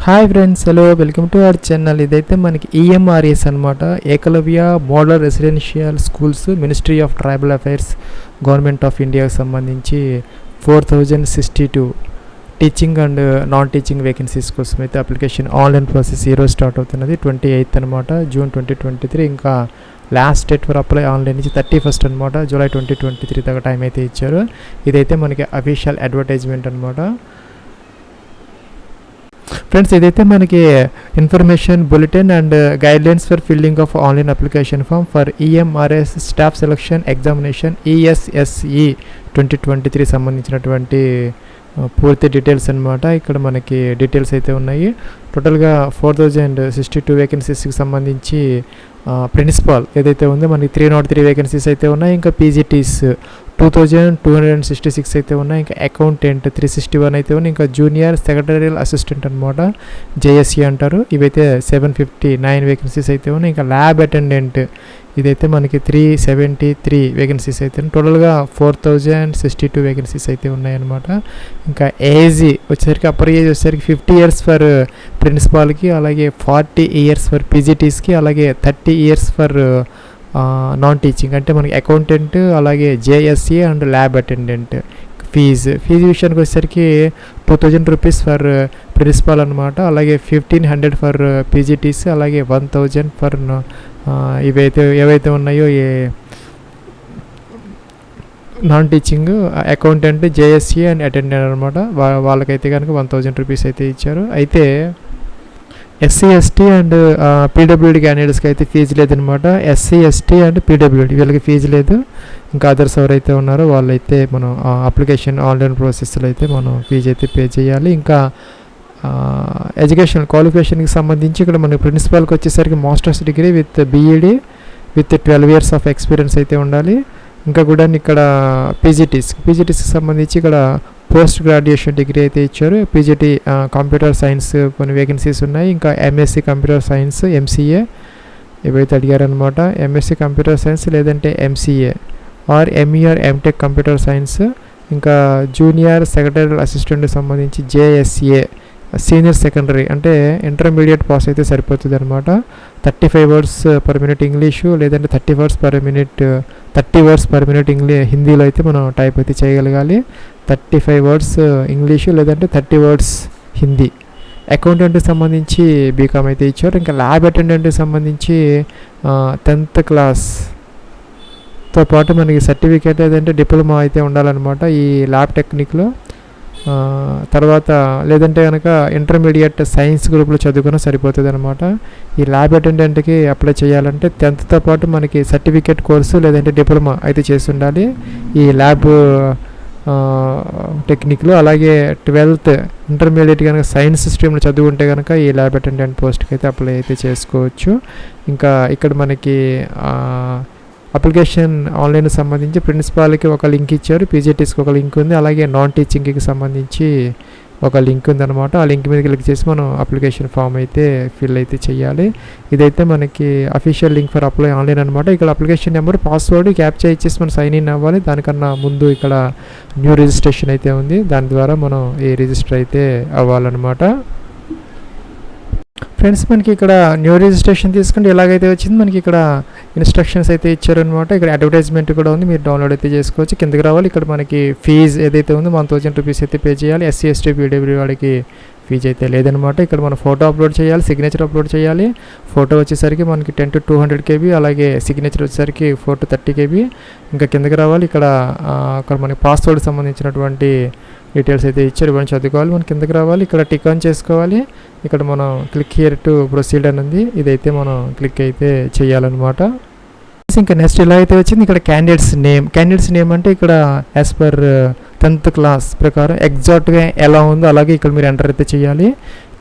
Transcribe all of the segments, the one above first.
Hi friends, hello, welcome to our channel. ఇదైతే మనకి EMRS అనమాట, Eklavya model residential schools, ministry of tribal affairs, government of ఇండియాకి సంబంధించి 4062 teaching and non teaching vacancies కోసం అయితే application online process ఈరోజు start అవుతున్నది. 28th అనమాట, జూన్ 2023. ఇంకా last date for apply online నుంచి 31st అనమాట, జూలై 2023 దాకా టైం అయితే ఇచ్చారు. ఇదైతే మనకి అఫీషియల్ అడ్వర్టైజ్మెంట్ అనమాట. ఫ్రెండ్స్, ఇదైతే మనకి information bulletin and guidelines for filling of online application form for EMRS staff selection examination ESSE 2023 సంబంధించినటువంటి పూర్తి డీటెయిల్స్ అనమాట. ఇక్కడ మనకి డీటెయిల్స్ అయితే ఉన్నాయి. టోటల్గా 4062 వేకెన్సీస్కి సంబంధించి ప్రిన్సిపాల్ ఏదైతే ఉందో మనకి 303 వేకెన్సీస్ అయితే ఉన్నాయి. ఇంకా PGTs 2266 అయితే ఉన్నాయి. ఇంకా అకౌంటెంట్ 361 అయితే ఉన్నాయి. ఇంకా జూనియర్ సెక్రటరియల్ అసిస్టెంట్ అనమాట, JSA అంటారు, ఇవైతే 759 వేకెన్సీస్ అయితే ఉన్నాయి. ఇంకా ల్యాబ్ అటెండెంట్ ఇదైతే మనకి 373 వేకెన్సీస్ అయితే ఉన్నాయి. టోటల్గా 4062 వేకెన్సీస్ అయితే ఉన్నాయన్నమాట. ఇంకా ఏజ్ వచ్చేసరికి అప్పర్ ఏజ్ వచ్చేసరికి 50 years ఫర్ ప్రిన్సిపాల్కి, అలాగే 40 years ఫర్ PGTస్కి, అలాగే 30 years ఫర్ నాన్ టీచింగ్ అంటే మనకి అకౌంటెంట్, అలాగే JSA and lab attendant. Fee విషయానికి వచ్చేసరికి 2000 రూపీస్ ఫర్ ప్రిన్సిపాల్ అనమాట, అలాగే 1500 ఫర్ PGTs, అలాగే 1000 ఫర్ ఏవైతే ఉన్నాయో non teaching accountant, JSA and attendant అనమాట. వాళ్ళకైతే కనుక 1000 రూపీస్ అయితే ఇచ్చారు. అయితే SC ST అండ్ PWD క్యాండిడేట్స్కి అయితే ఫీజు లేదనమాట. SC ST అండ్ PWD వీళ్ళకి ఫీజు లేదు. ఇంకా అదర్స్ ఎవరైతే ఉన్నారో వాళ్ళైతే మనం అప్లికేషన్ ఆన్లైన్ ప్రాసెస్లో అయితే మనం ఫీజు అయితే పే చేయాలి. ఇంకా ఎడ్యుకేషనల్ క్వాలిఫికేషన్కి సంబంధించి ఇక్కడ మన ప్రిన్సిపాల్కి వచ్చేసరికి masters degree with BEd with 12 years of experience అయితే ఉండాలి. ఇంకా కూడా ఇక్కడ PGTస్కి సంబంధించి ఇక్కడ పోస్ట్ గ్రాడ్యుయేషన్ డిగ్రీ అయితే ఇచ్చారు. PGT కంప్యూటర్ సైన్స్ కొన్ని వేకెన్సీస్ ఉన్నాయి. ఇంకా MSc కంప్యూటర్ సైన్స్ MCA ఇవైతే అడిగారనమాట. MSc కంప్యూటర్ సైన్స్ లేదంటే MCA or MER MTech computer science. ఇంకా జూనియర్ సెక్రటరియల్ అసిస్టెంట్కి సంబంధించి JSA సీనియర్ సెకండరీ అంటే ఇంటర్మీడియట్ పాస్ అయితే సరిపోతుంది అనమాట. 35 words per minute ఇంగ్లీషు, లేదంటే 30 words per minute హిందీలో అయితే మనం టైప్ అయితే చేయగలగాలి. 35 words ఇంగ్లీషు, లేదంటే 30 words హిందీ. అకౌంటెంట్కి సంబంధించి బీకామ్ అయితే ఇచ్చారు. ఇంకా ల్యాబ్ అటెండెంట్కి సంబంధించి 10th క్లాస్తో పాటు మనకి సర్టిఫికేట్ లేదంటే డిప్లొమా అయితే ఉండాలన్నమాట ఈ ల్యాబ్ టెక్నిక్లో. తర్వాత లేదంటే కనుక ఇంటర్మీడియట్ సైన్స్ గ్రూప్లో చదువుకున్నా సరిపోతుంది అనమాట. ఈ ల్యాబ్ అటెండెంట్కి అప్లై చేయాలంటే 10th పాటు మనకి సర్టిఫికేట్ కోర్సు లేదంటే డిప్లొమా అయితే చేసి ఉండాలి ఈ ల్యాబ్ టెక్నిక్లో. అలాగే 12th ఇంటర్మీడియట్ కనుక సైన్స్ స్ట్రీమ్లో చదువుకుంటే కనుక ఈ ల్యాబ్ అటెండెంట్ పోస్ట్కి అయితే అప్లై అయితే చేసుకోవచ్చు. ఇంకా ఇక్కడ మనకి అప్లికేషన్ ఆన్లైన్కి సంబంధించి ప్రిన్సిపాల్కి ఒక లింక్ ఇచ్చారు, PGTస్కి ఒక లింక్ ఉంది, అలాగే నాన్ టీచింగ్కి సంబంధించి ఒక లింక్ ఉందన్నమాట. ఆ లింక్ మీద క్లిక్ చేసి మనం అప్లికేషన్ ఫామ్ అయితే ఫిల్ అయితే చేయాలి. ఇదైతే మనకి official link for apply online అనమాట. ఇక్కడ అప్లికేషన్ నెంబర్, పాస్వర్డ్ క్యాప్చర్ ఇచ్చేసి మనం సైన్ ఇన్ అవ్వాలి. దానికన్నా ముందు ఇక్కడ న్యూ రిజిస్ట్రేషన్ అయితే ఉంది, దాని ద్వారా మనం ఈ రిజిస్టర్ అయితే అవ్వాలన్నమాట. ఫ్రెండ్స్, మనకి ఇక్కడ న్యూ రిజిస్ట్రేషన్ తీసుకుంటే ఎలాగైతే వచ్చింది మనకి ఇక్కడ ఇన్స్ట్రక్షన్స్ అయితే ఇచ్చారనమాట. ఇక్కడ అడ్వర్టైజ్మెంట్ కూడా ఉంది, మీరు డౌన్లోడ్ అయితే చేసుకోవచ్చు. కిందకి రావాలి. ఇక్కడ మనకి ఫీజు ఏదైతే ఉందో 1000 రూపీస్ అయితే పే చేయాలి. SC ST PWD వాడికి ఫీజు అయితే లేదనమాట. ఇక్కడ మనం ఫోటో అప్లోడ్ చేయాలి, సిగ్నేచర్ అప్లోడ్ చేయాలి. ఫోటో వచ్చేసరికి మనకి 10 to 200 KB, అలాగే సిగ్నేచర్ వచ్చేసరికి 4 to 30 KB. ఇంకా కిందకి రావాలి. ఇక్కడ మనకి పాస్వర్డ్ సంబంధించినటువంటి డీటెయిల్స్ అయితే ఇచ్చారు, ఇవన్నీ చదువుకోవాలి. మనం కిందకి రావాలి. ఇక్కడ టిక్ ఆన్ చేసుకోవాలి. ఇక్కడ మనం క్లిక్ హియర్ టు ప్రొసీడ్ అని ఉంది, ఇదైతే మనం క్లిక్ అయితే చేయాలన్నమాట. ఇంకా నెక్స్ట్ ఇలా అయితే వచ్చింది. ఇక్కడ క్యాండిడేట్స్ నేమ్ అంటే ఇక్కడ యాజ్ పర్ 10th క్లాస్ ప్రకారం ఎగ్జాక్ట్గా ఎలా ఉందో అలాగే ఇక్కడ మీరు ఎంటర్ అయితే చేయాలి.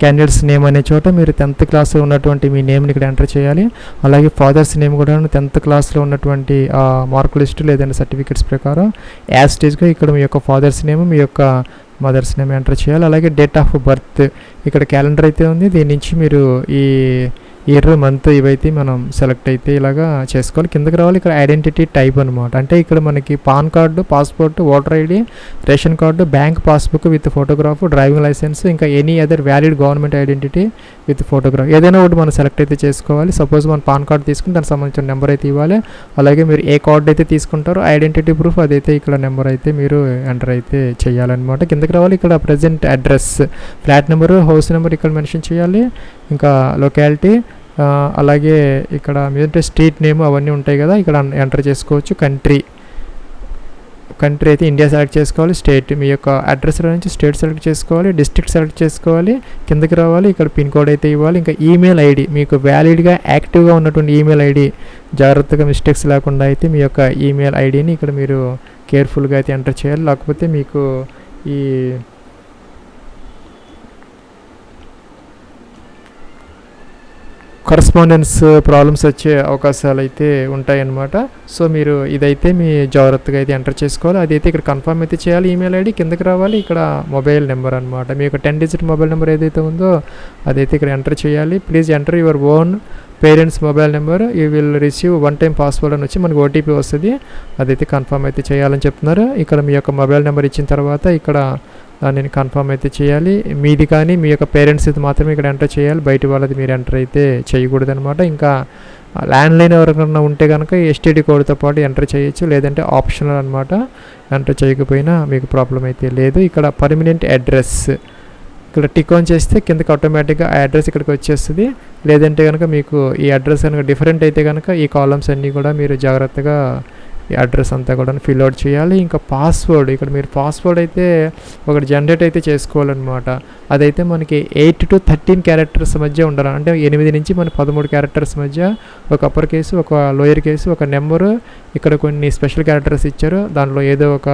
క్యాండిడేట్స్ నేమ్ అనే చోట మీరు 10th క్లాస్లో ఉన్నటువంటి మీ నేమ్ని ఇక్కడ ఎంటర్ చేయాలి. అలాగే ఫాదర్స్ నేమ్ కూడా 10th క్లాస్లో ఉన్నటువంటి మార్క్ లిస్ట్ లేదంటే సర్టిఫికెట్స్ ప్రకారం యాజ్ స్టేజ్గా ఇక్కడ మీ యొక్క ఫాదర్స్ నేమ్, మీ యొక్క మదర్స్ నేమ్ ఎంటర్ చేయాలి. అలాగే డేట్ ఆఫ్ బర్త్ ఇక్కడ క్యాలెండర్ అయితే ఉంది, దీని నుంచి మీరు ఈ ఇయర్, మంత్ ఇవైతే మనం సెలెక్ట్ అయితే ఇలాగా చేసుకోవాలి. కిందకి రావాలి. ఇక్కడ ఐడెంటిటీ టైప్ అనమాట. అంటే ఇక్కడ మనకి PAN card, passport, voter ID, ration card, bank passbook with photograph, driving licence, ఇంకా any other valid government identity with photograph ఏదైనా ఒకటి మనం సెలెక్ట్ అయితే చేసుకోవాలి. సపోజ్ మనం పాన్ కార్డు తీసుకుని దానికి సంబంధించిన నెంబర్ అయితే ఇవ్వాలి. అలాగే మీరు ఏ కార్డు అయితే తీసుకుంటారో ఐడెంటిటీ ప్రూఫ్ అదైతే ఇక్కడ నెంబర్ అయితే మీరు ఎంటర్ అయితే చేయాలన్నమాట. కిందకి రావాలి. ఇక్కడ present address, flat number, house number ఇక్కడ మెన్షన్ చేయాలి. ఇంకా లొకాలిటీ, అలాగే ఇక్కడ మీదంటే స్ట్రీట్ నేమ్ అవన్నీ ఉంటాయి కదా, ఇక్కడ ఎంటర్ చేసుకోవచ్చు. కంట్రీ అయితే ఇండియా సెలెక్ట్ చేసుకోవాలి. స్టేట్ మీ యొక్క అడ్రస్లో నుంచి స్టేట్ సెలెక్ట్ చేసుకోవాలి. డిస్ట్రిక్ట్ సెలెక్ట్ చేసుకోవాలి. కిందకి రావాలి. ఇక్కడ పిన్ కోడ్ అయితే ఇవ్వాలి. ఇంకా ఈమెయిల్ ఐడి మీకు వ్యాలిడ్గా యాక్టివ్గా ఉన్నటువంటి ఈమెయిల్ ఐడి, జాగ్రత్తగా మిస్టేక్స్ లేకుండా అయితే మీ యొక్క ఈమెయిల్ ఐడిని ఇక్కడ మీరు కేర్ఫుల్గా అయితే ఎంటర్ చేయాలి. లేకపోతే మీకు ఈ కరస్పాండెన్స్ ప్రాబ్లమ్స్ వచ్చే అవకాశాలు అయితే ఉంటాయన్నమాట. సో మీరు ఇదైతే మీ జాగ్రత్తగా అయితే ఎంటర్ చేసుకోవాలి. అదైతే ఇక్కడ కన్ఫర్మ్ అయితే చేయాలి. ఈమెయిల్ ఐడి కిందకి రావాలి. ఇక్కడ మొబైల్ నెంబర్ అనమాట, మీ యొక్క 10 డిజిట్ మొబైల్ నెంబర్ ఏదైతే ఉందో అదైతే ఇక్కడ ఎంటర్ చేయాలి. Please enter your own parents mobile number, you will receive 1 time password అని వచ్చి మనకు ఓటీపీ వస్తుంది. అదైతే కన్ఫర్మ్ అయితే చేయాలని చెప్తున్నారు. ఇక్కడ మీ యొక్క మొబైల్ నెంబర్ ఇచ్చిన తర్వాత ఇక్కడ నేను కన్ఫర్మ్ అయితే చేయాలి. మీది కానీ మీ యొక్క పేరెంట్స్ ఇది మాత్రమే ఇక్కడ ఎంటర్ చేయాలి. బయట వాళ్ళది మీరు ఎంటర్ అయితే చేయకూడదు అనమాట. ఇంకా ల్యాండ్లైన్ ఎవరికైనా ఉంటే కనుక ఎస్టీడీ కోడ్తో పాటు ఎంటర్ చేయొచ్చు, లేదంటే ఆప్షనల్ అనమాట. ఎంటర్ చేయకపోయినా మీకు ప్రాబ్లం అయితే లేదు. ఇక్కడ పర్మనెంట్ అడ్రస్ ఇక్కడ టిక్ ఆన్ చేస్తే కిందకి ఆటోమేటిక్గా ఆ అడ్రస్ ఇక్కడికి వచ్చేస్తుంది. లేదంటే కనుక మీకు ఈ అడ్రస్ కనుక డిఫరెంట్ అయితే కనుక ఈ కాలమ్స్ అన్నీ కూడా మీరు జాగ్రత్తగా ఈ అడ్రస్ అంతా కూడా ఫిల్ అవుట్ చేయాలి. ఇంకా పాస్వర్డ్, ఇక్కడ మీరు పాస్వర్డ్ అయితే ఒకటి జనరేట్ అయితే చేసుకోవాలన్నమాట. అదైతే మనకి 8 to 13 క్యారెక్టర్స్ మధ్య ఉండాలి. అంటే 8 నుంచి మన 13 క్యారెక్టర్స్ మధ్య ఒక అప్పర్ కేసు, ఒక లోయర్ కేసు, ఒక నెంబరు, ఇక్కడ కొన్ని స్పెషల్ క్యారెక్టర్స్ ఇచ్చారు, దాంట్లో ఏదో ఒక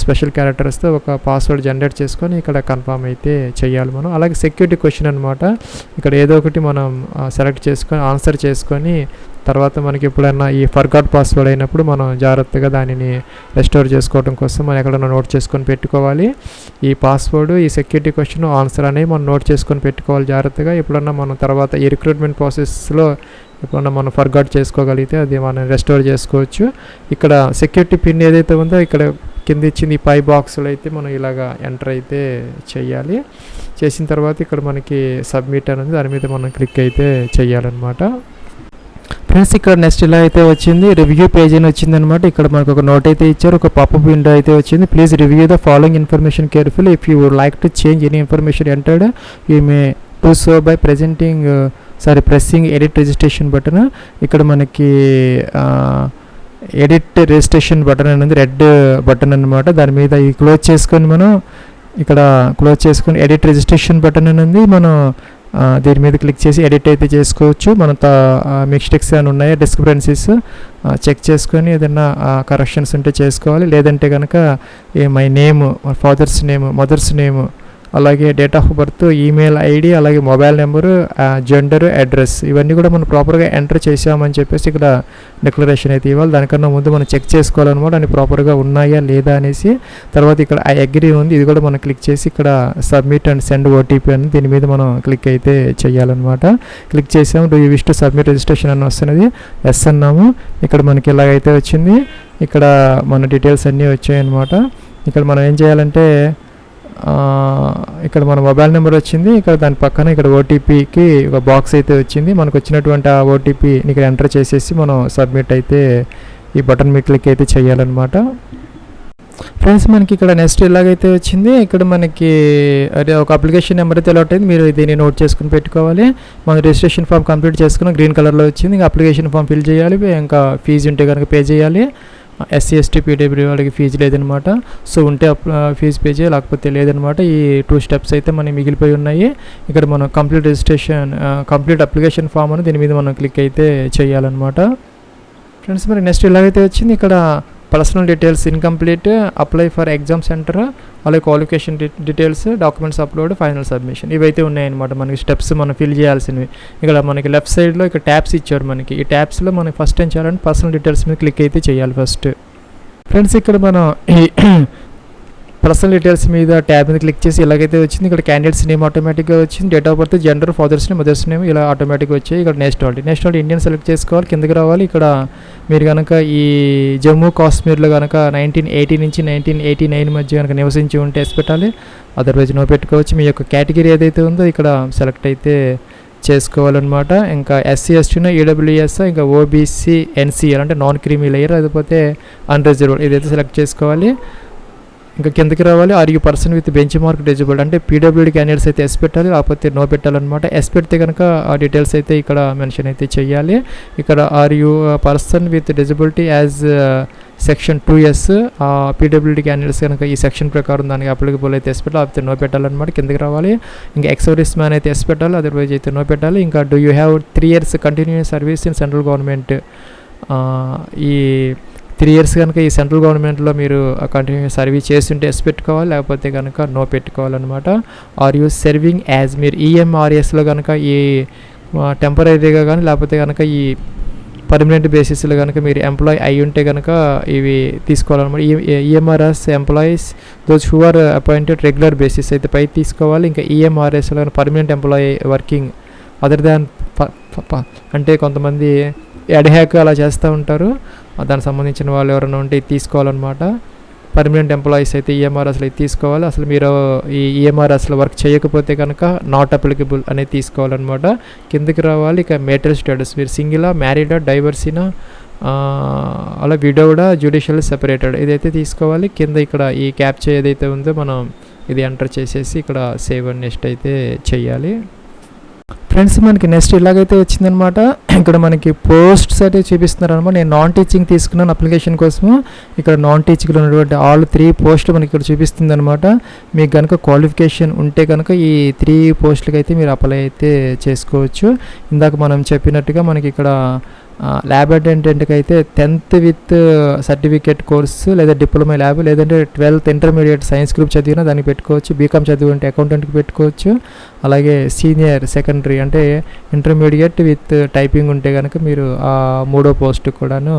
స్పెషల్ క్యారెక్టర్స్తో ఒక పాస్వర్డ్ జనరేట్ చేసుకొని ఇక్కడ కన్ఫర్మ్ అయితే చేయాలి మనం. అలాగే సెక్యూరిటీ క్వశ్చన్ అనమాట. ఇక్కడ ఏదో ఒకటి మనం సెలెక్ట్ చేసుకొని ఆన్సర్ చేసుకొని తర్వాత మనకి ఎప్పుడైనా ఈ ఫర్గాట్ పాస్వర్డ్ అయినప్పుడు మనం జాగ్రత్తగా దానిని రెస్టోర్ చేసుకోవడం కోసం మనం ఎక్కడైనా నోట్ చేసుకొని పెట్టుకోవాలి. ఈ పాస్వర్డ్, ఈ సెక్యూరిటీ క్వశ్చన్, ఆన్సర్ అనేవి మనం నోట్ చేసుకొని పెట్టుకోవాలి జాగ్రత్తగా. ఎప్పుడన్నా మనం తర్వాత ఈ రిక్రూట్మెంట్ ప్రాసెస్లో ఎప్పుడన్నా మనం ఫర్గాట్ చేసుకోగలిగితే అది మనం రెస్టోర్ చేసుకోవచ్చు. ఇక్కడ సెక్యూరిటీ పిన్ ఏదైతే ఉందో ఇక్కడ కింద ఇచ్చింది ఈ పై బాక్స్లో అయితే మనం ఇలాగా ఎంటర్ అయితే చేయాలి. చేసిన తర్వాత ఇక్కడ మనకి సబ్మిట్ అనేది దాని మీద మనం క్లిక్ అయితే చేయాలన్నమాట. ఫ్రెండ్స్ ఇక్కడ నెక్స్ట్ ఇలా అయితే వచ్చింది, రివ్యూ పేజ్ అని వచ్చింది అనమాట. ఇక్కడ మనకు ఒక నోట్ అయితే ఇచ్చారు, ఒక పాపప్ విండో అయితే వచ్చింది. Please review the following information carefully. If you would like to change any information entered you may do so by pressing edit registration button. ఇక్కడ మనకి ఎడిట్ రిజిస్ట్రేషన్ బటన్ అనేది రెడ్ బటన్ అనమాట. దాని మీద ఈ close చేసుకొని మనం ఇక్కడ క్లోజ్ చేసుకొని ఎడిట్ రిజిస్ట్రేషన్ బటన్ అనేది మనం దీని మీద క్లిక్ చేసి ఎడిట్ అయితే చేసుకోవచ్చు. మన మిస్టేక్స్ ఏమైనా ఉన్నాయా, డిస్క్రిపెన్సీస్ చెక్ చేసుకొని ఏదైనా కరెక్షన్స్ ఉంటే చేసుకోవాలి. లేదంటే కనుక my name, father's name, mother's name, అలాగే date of birth, email ID, అలాగే మొబైల్ నెంబరు, జెండర్, అడ్రస్ ఇవన్నీ కూడా మనం ప్రాపర్గా ఎంటర్ చేసామని చెప్పేసి ఇక్కడ డిక్లరేషన్ అయితే ఇవ్వాలి. దానికన్నా ముందు మనం చెక్ చేసుకోవాలన్నమాట అన్ని ప్రాపర్గా ఉన్నాయా లేదా అనేసి. తర్వాత ఇక్కడ ఐ అగ్రీ ఉంది, ఇది కూడా మనం క్లిక్ చేసి ఇక్కడ సబ్మిట్ అండ్ సెండ్ ఓటీపీ అని దీని మీద మనం క్లిక్ అయితే చేయాలన్నమాట. క్లిక్ చేసాము. Do you wish to submit registration అని వస్తున్నది, ఎస్ అన్నాము. ఇక్కడ మనకి ఇలాగైతే వచ్చింది. ఇక్కడ మన డీటెయిల్స్ అన్నీ వచ్చాయన్నమాట. ఇక్కడ మనం ఏం చేయాలంటే ఇక్కడ మన మొబైల్ నెంబర్ వచ్చింది, ఇక్కడ దాని పక్కన ఇక్కడ ఓటీపీకి ఒక బాక్స్ అయితే వచ్చింది. మనకు వచ్చినటువంటి ఆ ఓటీపీని ఇక్కడ ఎంటర్ చేసేసి మనం సబ్మిట్ అయితే ఈ బటన్ మీద క్లిక్ అయితే చేయాలన్నమాట. ఫ్రెండ్స్ మనకి ఇక్కడ నెక్స్ట్ ఇలాగైతే వచ్చింది. ఇక్కడ మనకి అదే ఒక అప్లికేషన్ నెంబర్ అయితే అలాట్ అయింది, మీరు దీన్ని నోట్ చేసుకుని పెట్టుకోవాలి. మన రిజిస్ట్రేషన్ ఫామ్ కంప్లీట్ చేసుకున్న గ్రీన్ కలర్లో వచ్చింది. ఇంకా అప్లికేషన్ ఫామ్ ఫిల్ చేయాలి, ఇంకా ఫీజు ఉంటే కనుక పే చేయాలి. ఎస్సీ ఎస్టీ పీడబ్ల్యూ వాళ్ళకి ఫీజు లేదనమాట. సో ఉంటే ఫీజు పే చేయాలి, లేకపోతే లేదనమాట. ఈ 2 స్టెప్స్ అయితే మనకి మిగిలిపోయి ఉన్నాయి. ఇక్కడ మనం complete registration complete application form అని దీని మీద మనం క్లిక్ అయితే చేయాలన్నమాట. ఫ్రెండ్స్ మరి నెక్స్ట్ ఇలాగైతే వచ్చింది. ఇక్కడ personal details incomplete, apply for exam centre, అలాగే qualification details, documents upload, final submission ఇవైతే ఉన్నాయన్నమాట మనకి స్టెప్స్ మనం ఫిల్ చేయాల్సినవి. ఇక్కడ మనకి లెఫ్ట్ సైడ్లో ఇక్కడ ట్యాబ్స్ ఇచ్చారు మనకి. ఈ ట్యాబ్స్లో మనం ఫస్ట్ ఏం చేయాలంటే పర్సనల్ డీటెయిల్స్ మీద క్లిక్ అయితే చేయాలి ఫస్ట్. ఫ్రెండ్స్ ఇక్కడ మనం పర్సనల్ డీటెయిల్స్ మీద ట్యాబ్ మీద క్లిక్ చేసి ఇలాగైతే వచ్చింది. ఇక్కడ క్యాండిడేట్స్ నేమ్ ఆటోమేటిక్గా వచ్చింది, date of birth, gender, fathers name, mother's name ఇలా ఆటోమేటిక్గా వచ్చాయి. ఇక్కడ నేషనాలిటీ ఇండియన్ సెలెక్ట్ చేసుకోవాలి. కిందకి రావాలి. ఇక్కడ మీరు కనుక ఈ జమ్మూ కాశ్మీర్లో కనుక 1980 నుంచి 1989 మధ్య కనుక నివసించి ఉంటే ఎస్ పెట్టాలి, అదర్వైజ్ నో పెట్టుకోవచ్చు. మీ యొక్క కేటగిరీ ఏదైతే ఉందో ఇక్కడ సెలెక్ట్ అయితే చేసుకోవాలన్నమాట. ఇంకా ఎస్సీ ఎస్టీనో ఈడబ్ల్యూఎస్, ఇంకా ఓబీసీ ఎన్సీఎల్ అంటే నాన్ క్రీమీ లేయర్, లేకపోతే అన్రిజర్వ్డ్ ఇదైతే సెలెక్ట్ చేసుకోవాలి. ఇంకా కిందకి రావాలి. Are you person with benchmark disabled అంటే పీడబ్ల్యూడీ క్యాండిడేట్స్ అయితే ఎస్ పెట్టాలి, లేకపోతే నో పెట్టాలన్నమాట. ఎస్ పెడితే కనుక ఆ డీటెయిల్స్ అయితే ఇక్కడ మెన్షన్ అయితే చేయాలి. ఇక్కడ are you person with disability as section 2S PWD candidates కనుక ఈ సెక్షన్ ప్రకారం దానికి అప్లికబుల్ అయితే ఎస్ పెట్టాలి, లేకపోతే నో పెట్టాలన్నమాట. కిందకి రావాలి. ఇంకా ఎక్స్ మ్యాన్ అయితే ఎస్ పెట్టాలి, అదర్వైజ్ అయితే నో పెట్టాలి. ఇంకా do you have 3 years continuous service in central government, ఈ 3 years కనుక ఈ సెంట్రల్ గవర్నమెంట్లో మీరు కంటిన్యూ సర్వీస్ చేస్తుంటే ఎస్ పెట్టుకోవాలి, లేకపోతే కనుక నో పెట్టుకోవాలన్నమాట. ఆర్ యూ సర్వింగ్ యాజ్ మీరు EMRSలో కనుక ఈ టెంపరీగా కానీ లేకపోతే కనుక ఈ పర్మనెంట్ బేసిస్లో కనుక మీరు ఎంప్లాయ్ అయి ఉంటే కనుక ఇవి తీసుకోవాలన్నమాట. EMRS employees those who are appointed regular basis అయితే పై తీసుకోవాలి. ఇంకా EMRSలో permanent employee working other than అంటే కొంతమంది ఎడ్హాక్ అలా చేస్తూ ఉంటారు, దానికి సంబంధించిన వాళ్ళు ఎవరైనా ఉంటే ఇది తీసుకోవాలన్నమాట. పర్మనెంట్ ఎంప్లాయీస్ అయితే EMRSలో ఇది తీసుకోవాలి. అసలు మీరు ఈ EMRSలో వర్క్ చేయకపోతే కనుక నాట్ అప్లికబుల్ అనేది తీసుకోవాలన్నమాట. కిందకి రావాలి. ఇక మేటల్ స్టేటస్ మీరు సింగిలా, మ్యారీడా, డైవర్సినా, అలా విడోడా, జ్యుడిషియల్ సెపరేటెడ్ ఇదైతే తీసుకోవాలి. కింద ఇక్కడ ఈ క్యాప్చర్ ఏదైతే ఉందో మనం ఇది ఎంటర్ చేసేసి ఇక్కడ సేవ్ అండ్ నెక్స్ట్ అయితే చెయ్యాలి. ఫ్రెండ్స్ మనకి నెక్స్ట్ ఇలాగైతే వచ్చిందనమాట. ఇక్కడ మనకి పోస్ట్స్ అయితే చూపిస్తున్నారు అనమాట. నేను నాన్ టీచింగ్ తీసుకున్నాను అప్లికేషన్ కోసము. ఇక్కడ నాన్ టీచింగ్లో ఉన్నటువంటి ఆల్ 3 పోస్టులు మనకి ఇక్కడ చూపిస్తుంది అనమాట. మీకు కనుక క్వాలిఫికేషన్ ఉంటే కనుక ఈ 3 పోస్టులకి అయితే మీరు అప్లై అయితే చేసుకోవచ్చు. ఇందాక మనం చెప్పినట్టుగా మనకి ఇక్కడ ల్యాబ్ అటెండెంట్కి అయితే 10th విత్ సర్టిఫికేట్ కోర్సు లేదా డిప్లొమా ల్యాబ్, లేదంటే 12th ఇంటర్మీడియట్ సైన్స్ గ్రూప్ చదివినా దానికి పెట్టుకోవచ్చు. బీకామ్ చదివి ఉంటే అకౌంటెంట్కి పెట్టుకోవచ్చు. అలాగే సీనియర్ సెకండరీ అంటే ఇంటర్మీడియట్ విత్ టైపింగ్ ఉంటే కనుక మీరు ఆ 3వ పోస్ట్ కూడాను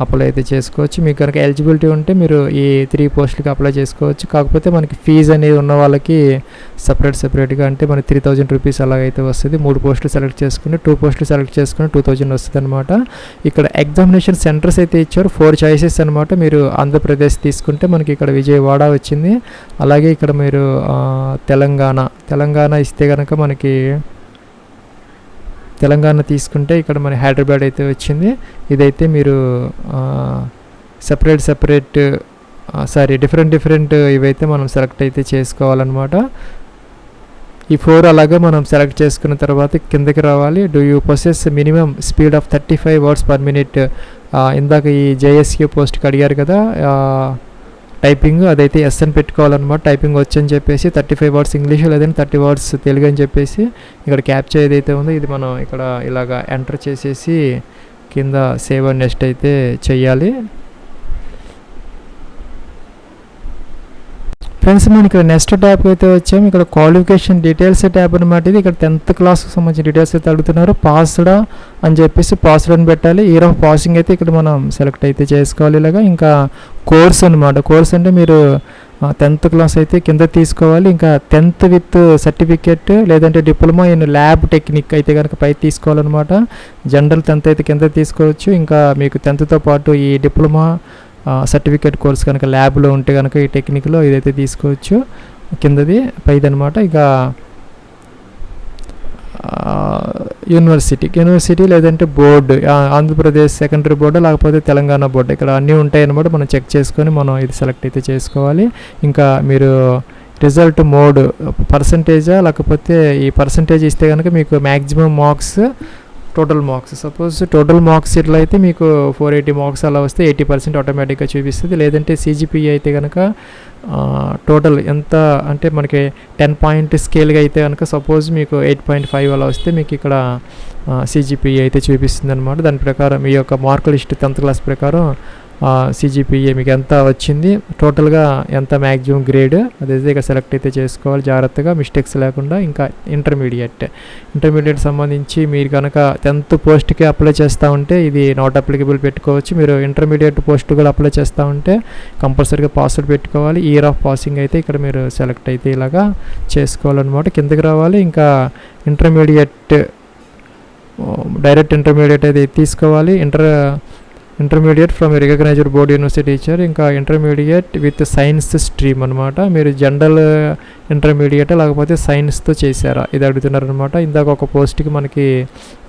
అప్లై అయితే చేసుకోవచ్చు. మీకు కనుక ఎలిజిబిలిటీ ఉంటే మీరు ఈ 3 పోస్టులకి అప్లై చేసుకోవచ్చు. కాకపోతే మనకి ఫీజు అనేది ఉన్న వాళ్ళకి సపరేట్గా అంటే మనకి 3000 రూపీస్ అలాగైతే వస్తుంది. 3 పోస్టులు సెలెక్ట్ చేసుకుని 2 పోస్టులు సెలెక్ట్ చేసుకుని 2000 వస్తుంది అనమాట. ఇక్కడ ఎగ్జామినేషన్ సెంటర్స్ అయితే ఇచ్చారు, 4 చాయిసెస్ అనమాట. మీరు ఆంధ్రప్రదేశ్ తీసుకుంటే మనకి ఇక్కడ విజయవాడ వచ్చింది. అలాగే ఇక్కడ మీరు తెలంగాణ ఇస్తే కనుక మనకి తెలంగాణ తీసుకుంటే ఇక్కడ మన హైదరాబాద్ అయితే వచ్చింది. ఇదైతే మీరు డిఫరెంట్ ఇవైతే మనం సెలెక్ట్ అయితే చేసుకోవాలన్నమాట. ఈ 4 అలాగా మనం సెలెక్ట్ చేసుకున్న తర్వాత కిందకి రావాలి. Do you possess minimum speed of 35 words per minute. ఇందాక ఈ JSA పోస్ట్కి అడిగారు కదా టైపింగ్, అదైతే ఎస్ అని పెట్టుకోవాలన్నమాట. టైపింగ్ వచ్చని చెప్పేసి 35 words ఇంగ్లీష్ లేదంటే 30 words తెలుగు అని చెప్పేసి ఇక్కడ క్యాప్చర్ ఏదైతే ఉందో ఇది మనం ఇక్కడ ఇలాగా ఎంటర్ చేసేసి కింద సేవ్ అండ్ నెక్స్ట్ అయితే చెయ్యాలి. ఫ్రెండ్స్ మనం ఇక్కడ నెక్స్ట్ ట్యాబ్కి అయితే వచ్చాము. ఇక్కడ క్వాలిఫికేషన్ డీటెయిల్స్ ట్యాబ్ అనమాట. ఇది ఇక్కడ 10th క్లాస్కి సంబంధించిన డీటెయిల్స్ అయితే అడుగుతున్నారు. పాస్డా అని చెప్పేసి పాస్డ్ అని పెట్టాలి. ఇయర్ ఆఫ్ పాసింగ్ అయితే ఇక్కడ మనం సెలెక్ట్ అయితే చేసుకోవాలి. ఇలాగా ఇంకా కోర్స్ అనమాట. కోర్స్ అంటే మీరు 10th క్లాస్ అయితే కింద తీసుకోవాలి. ఇంకా 10th విత్ సర్టిఫికేట్ లేదంటే డిప్లొమా ఇన్ ల్యాబ్ టెక్నిక్ అయితే కనుక పై తీసుకోవాలన్నమాట. జనరల్ 10th అయితే కింద తీసుకోవచ్చు. ఇంకా మీకు 10thతో పాటు ఈ డిప్లొమా సర్టిఫికేట్ కోర్స్ కనుక ల్యాబ్లో ఉంటే కనుక ఈ టెక్నిక్లో ఇదైతే తీసుకోవచ్చు. కిందది పైది అనమాట. ఇక యూనివర్సిటీ లేదంటే బోర్డు, ఆంధ్రప్రదేశ్ సెకండరీ బోర్డు లేకపోతే తెలంగాణ బోర్డు, ఇక్కడ అన్నీ ఉంటాయి అన్నమాట. మనం చెక్ చేసుకొని మనం ఇది సెలెక్ట్ అయితే చేసుకోవాలి. ఇంకా మీరు రిజల్ట్ మోడ్ పర్సంటేజా లేకపోతే ఈ పర్సంటేజ్ ఇస్తే కనుక మీకు maximum marks total marks, suppose total marks ఇట్లా అయితే మీకు 480 మార్క్స్ అలా వస్తే 80% ఆటోమేటిక్గా చూపిస్తుంది. లేదంటే CGPA అయితే కనుక టోటల్ ఎంత అంటే మనకి 10 point స్కేల్గా అయితే కనుక సపోజ్ మీకు 8.5 అలా వస్తే మీకు ఇక్కడ CGPA అయితే చూపిస్తుంది అనమాట. దాని ప్రకారం మీ యొక్క మార్క్ లిస్ట్ 10th క్లాస్ ప్రకారం సిజిపిఏ మీకు ఎంత వచ్చింది, టోటల్గా ఎంత మ్యాక్సిమం గ్రేడ్ అదైతే ఇక సెలెక్ట్ అయితే చేసుకోవాలి జాగ్రత్తగా, మిస్టేక్స్ లేకుండా. ఇంకా ఇంటర్మీడియట్ సంబంధించి మీరు కనుక 10th పోస్ట్కి అప్లై చేస్తూ ఉంటే ఇది నాట్ అప్లికబుల్ పెట్టుకోవచ్చు. మీరు ఇంటర్మీడియట్ పోస్ట్ కూడా అప్లై చేస్తూ ఉంటే కంపల్సరీగా పాస్వర్డ్ పెట్టుకోవాలి. ఇయర్ ఆఫ్ పాసింగ్ అయితే ఇక్కడ మీరు సెలెక్ట్ అయితే ఇలాగా చేసుకోవాలన్నమాట. కిందకి రావాలి. ఇంకా డైరెక్ట్ ఇంటర్మీడియట్ అయితే తీసుకోవాలి. Intermediate from recognised board university teacher. ఇంకా ఇంటర్మీడియట్ విత్ సైన్స్ స్ట్రీమ్ అనమాట. మీరు జనరల్ ఇంటర్మీడియట్ లేకపోతే సైన్స్తో చేశారా ఇది అడుగుతున్నారు అనమాట. ఇందాక ఒక పోస్ట్కి మనకి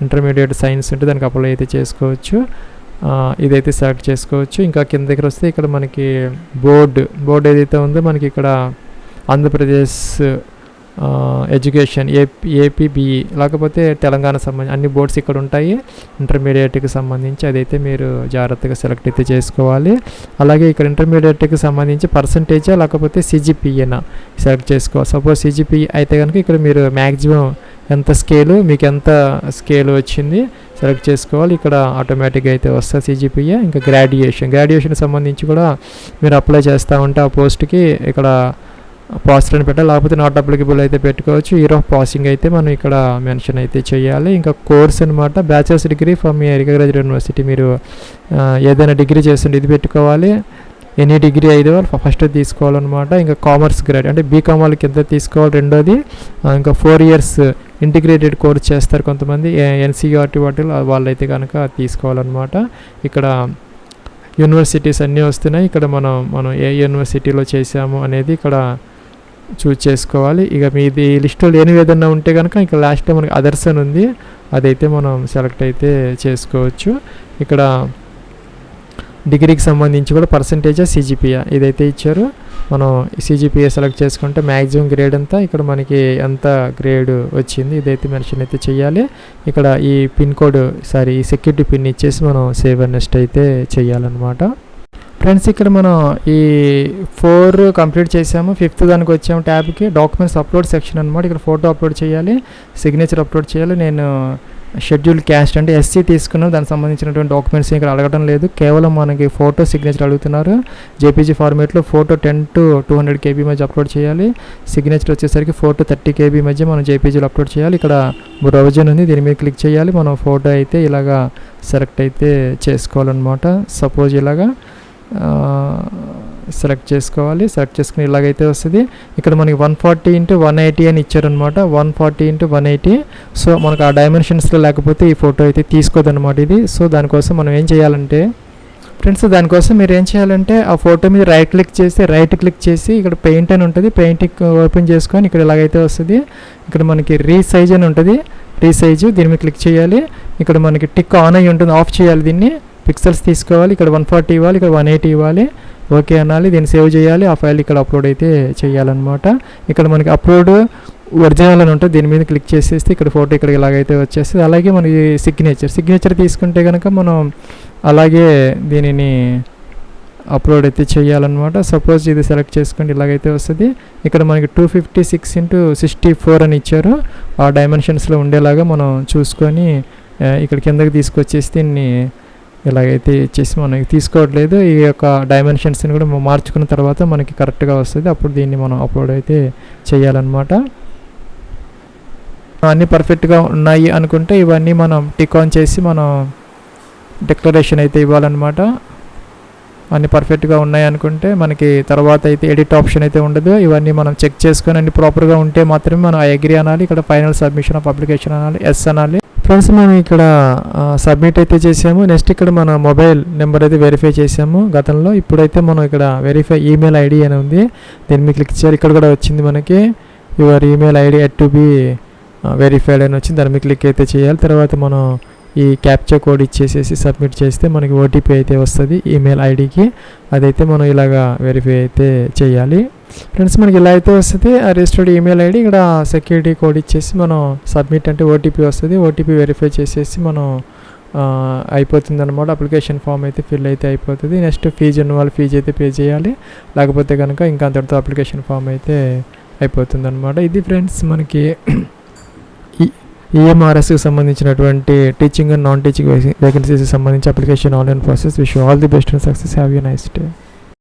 ఇంటర్మీడియట్ సైన్స్ ఉంటే దానికి అప్లై అయితే చేసుకోవచ్చు. ఇదైతే సెలెక్ట్ చేసుకోవచ్చు. ఇంకా కింద దగ్గర వస్తే ఇక్కడ మనకి బోర్డు ఏదైతే ఉందో మనకి ఇక్కడ ఆంధ్రప్రదేశ్ ఎడ్యుకేషన్ ఏపీబీఈ లేకపోతే తెలంగాణ సంబంధించి అన్ని బోర్డ్స్ ఇక్కడ ఉంటాయి ఇంటర్మీడియట్కి సంబంధించి. అదైతే మీరు జాగ్రత్తగా సెలెక్ట్ అయితే చేసుకోవాలి. అలాగే ఇక్కడ ఇంటర్మీడియట్కి సంబంధించి పర్సంటేజా లేకపోతే సిజిపిఏనా సెలెక్ట్ చేసుకోవాలి. సపోజ్ సిజిపిఏ అయితే కనుక ఇక్కడ మీరు మ్యాక్సిమం మీకు ఎంత స్కేల్ వచ్చింది సెలెక్ట్ చేసుకోవాలి. ఇక్కడ ఆటోమేటిక్గా అయితే వస్తుంది సిజిపిఏ. ఇంకా గ్రాడ్యుయేషన్ సంబంధించి కూడా మీరు అప్లై చేస్తూ ఉంటే ఆ పోస్ట్కి ఇక్కడ పాస్డ్ అని పెట్టాలి, లేకపోతే నాట్ అప్లికబుల్ అయితే పెట్టుకోవచ్చు. ఇయర్ ఆఫ్ పాసింగ్ అయితే మనం ఇక్కడ మెన్షన్ అయితే చేయాలి. ఇంకా కోర్స్ అనమాట, bachelor's degree from recognised university. మీరు ఏదైనా డిగ్రీ చేస్తుంటే ఇది పెట్టుకోవాలి. ఎనీ డిగ్రీ అయితే ఫస్ట్ తీసుకోవాలన్నమాట. ఇంకా కామర్స్ గ్రాడ్ అంటే బీకామ్ వాళ్ళకి ఎంత తీసుకోవాలి రెండోది. ఇంకా 4 years ఇంటిగ్రేటెడ్ కోర్స్ చేస్తారు కొంతమంది ఎన్సీఆర్టీ వాటిలో, వాళ్ళైతే కనుక తీసుకోవాలన్నమాట. ఇక్కడ యూనివర్సిటీస్ అన్నీ వస్తున్నాయి. ఇక్కడ మనం ఏ యూనివర్సిటీలో చేసాము అనేది ఇక్కడ చూజ్ చేసుకోవాలి. ఇక మీది లిస్టులో లేనివి ఏదన్నా ఉంటే కనుక ఇంకా లాస్ట్లో మనకి అదర్స్ అని ఉంది, అదైతే మనం సెలెక్ట్ అయితే చేసుకోవచ్చు. ఇక్కడ డిగ్రీకి సంబంధించి కూడా పర్సంటేజా సిజిపిఏ ఇదైతే ఇచ్చారు. మనం సిజిపిఏ సెలెక్ట్ చేసుకుంటే మ్యాక్సిమం గ్రేడ్ అంతా ఇక్కడ మనకి ఎంత గ్రేడ్ వచ్చింది ఇదైతే మెన్షన్ అయితే చేయాలి. ఇక్కడ ఈ పిన్ కోడ్ ఈ సెక్యూరిటీ పిన్ ఇచ్చేసి మనం సేవ్ అండ్ నెక్స్ట్ అయితే చేయాలన్నమాట. ఫ్రెండ్స్ ఇక్కడ మనం ఈ 4 కంప్లీట్ చేసాము. 5th దానికి వచ్చాము ట్యాబ్కి, డాక్యుమెంట్స్ అప్లోడ్ సెక్షన్ అనమాట. ఇక్కడ ఫోటో అప్లోడ్ చేయాలి, సిగ్నేచర్ అప్లోడ్ చేయాలి. నేను షెడ్యూల్ క్యాస్ట్ అంటే ఎస్సీ తీసుకున్నాను, దానికి సంబంధించినటువంటి డాక్యుమెంట్స్ ఇక్కడ అడగడం లేదు, కేవలం మనకి ఫోటో సిగ్నేచర్ అడుగుతున్నారు. జేపీజీ ఫార్మేట్లో ఫోటో 10 to 200 KB మధ్య అప్లోడ్ చేయాలి. సిగ్నేచర్ వచ్చేసరికి 4 to 30 KB మధ్య మనం జేపీజీలో అప్లోడ్ చేయాలి. ఇక్కడ బ్రౌజర్ ఉంది, దీని మీద క్లిక్ చేయాలి. మనం ఫోటో అయితే ఇలాగా సెలెక్ట్ అయితే చేసుకోవాలన్నమాట. సపోజ్ ఇలాగా సెలెక్ట్ చేసుకోవాలి. సెలెక్ట్ చేసుకుని ఇలాగైతే వస్తుంది. ఇక్కడ మనకి 140x180 అని ఇచ్చారనమాట. 140x180. సో మనకు ఆ డైమెన్షన్స్లో లేకపోతే ఈ ఫోటో అయితే తీసుకోదన్నమాట ఇది. సో దానికోసం మనం ఏం చేయాలంటే ఫ్రెండ్స్, దానికోసం మీరు ఏం చేయాలంటే ఆ ఫోటో మీద రైట్ క్లిక్ చేసి ఇక్కడ పెయింట్ అని ఉంటుంది, పెయింటింగ్ ఓపెన్ చేసుకొని ఇక్కడ ఇలాగైతే వస్తుంది. ఇక్కడ మనకి రీసైజ్ అని ఉంటుంది, దీని మీద క్లిక్ చేయాలి. ఇక్కడ మనకి టిక్ ఆన్ అయ్యి ఉంటుంది, ఆఫ్ చేయాలి. దీన్ని పిక్సెల్స్ తీసుకోవాలి. ఇక్కడ 140 ఇవ్వాలి, ఇక్కడ 180 ఇవ్వాలి. ఓకే అనాలి, దీన్ని సేవ్ చేయాలి. ఆ ఫైల్ ఇక్కడ అప్లోడ్ అయితే చేయాలన్నమాట. ఇక్కడ మనకి అప్లోడ్ ఒరిజినల్ అని ఉంటుంది, దీని మీద క్లిక్ చేసేస్తే ఇక్కడ ఫోటో ఇక్కడ ఇలాగైతే వచ్చేస్తుంది. అలాగే మనకి సిగ్నేచర్ తీసుకుంటే కనుక మనం అలాగే దీనిని అప్లోడ్ అయితే చేయాలన్నమాట. సపోజ్ ఇది సెలెక్ట్ చేసుకుంటే ఇలాగైతే వస్తుంది. ఇక్కడ మనకి 256x64 అని ఇచ్చారు. ఆ డైమెన్షన్స్లో ఉండేలాగా మనం చూసుకొని ఇక్కడ కిందకి తీసుకొచ్చేసి దీన్ని ఇలాగైతే ఇచ్చేసి మనకి తీసుకోవట్లేదు. ఈ యొక్క డైమెన్షన్స్ని కూడా మార్చుకున్న తర్వాత మనకి కరెక్ట్గా వస్తుంది. అప్పుడు దీన్ని మనం అప్లోడ్ అయితే చేయాలన్నమాట. అన్నీ పర్ఫెక్ట్గా ఉన్నాయి అనుకుంటే ఇవన్నీ మనం టిక్ ఆన్ చేసి మనం డిక్లరేషన్ అయితే ఇవ్వాలన్నమాట. అన్నీ పర్ఫెక్ట్గా ఉన్నాయి అనుకుంటే మనకి తర్వాత అయితే ఎడిట్ ఆప్షన్ అయితే ఉండదు. ఇవన్నీ మనం చెక్ చేసుకొని అన్ని ప్రాపర్గా ఉంటే మాత్రమే మనం అగ్రీ అనాలి. ఇక్కడ ఫైనల్ సబ్మిషన్ ఆఫ్ అప్లికేషన్ అనాలి, ఎస్ అనాలి. ఫ్రెండ్స్ మనం ఇక్కడ సబ్మిట్ అయితే చేసాము. నెక్స్ట్ ఇక్కడ మన మొబైల్ నెంబర్ అయితే వెరిఫై చేసాము గతంలో. ఇప్పుడైతే మనం ఇక్కడ వెరిఫై ఈమెయిల్ ఐడి అని ఉంది, దీని మీద క్లిక్ చేయాలి. ఇక్కడ కూడా వచ్చింది మనకి your email ID at to be verified అని వచ్చింది, దాని మీద క్లిక్ అయితే చేయాలి. తర్వాత మనం ఈ క్యాప్చా కోడ్ ఇచ్చేసేసి సబ్మిట్ చేస్తే మనకి ఓటీపీ అయితే వస్తుంది ఈమెయిల్ ఐడికి. అదైతే మనం ఇలాగా వెరిఫై అయితే చేయాలి. ఫ్రెండ్స్ మనకి ఇలా అయితే వస్తుంది ఆ రిజిస్టర్డ్ ఈమెయిల్ ఐడి. ఇక్కడ సెక్యూరిటీ కోడ్ ఇచ్చేసి మనం సబ్మిట్ అంటే ఓటీపీ వస్తుంది, ఓటీపీ వెరిఫై చేసేసి మనం అయిపోతుంది అనమాట. అప్లికేషన్ ఫామ్ అయితే ఫిల్ అయితే అయిపోతుంది. నెక్స్ట్ ఫీజు ఉన్న వాళ్ళు ఫీజు అయితే పే చేయాలి, లేకపోతే కనుక ఇంకా అంతటితో అప్లికేషన్ ఫామ్ అయితే అయిపోతుంది అనమాట. ఇది ఫ్రెండ్స్ మనకి EMRSకి సంబంధించినటువంటి టీచింగ్ అండ్ నాన్ టీచింగ్ వేకెన్సీస్కి సంబంధించి application online process. Wish all the best and success. Have a nice day.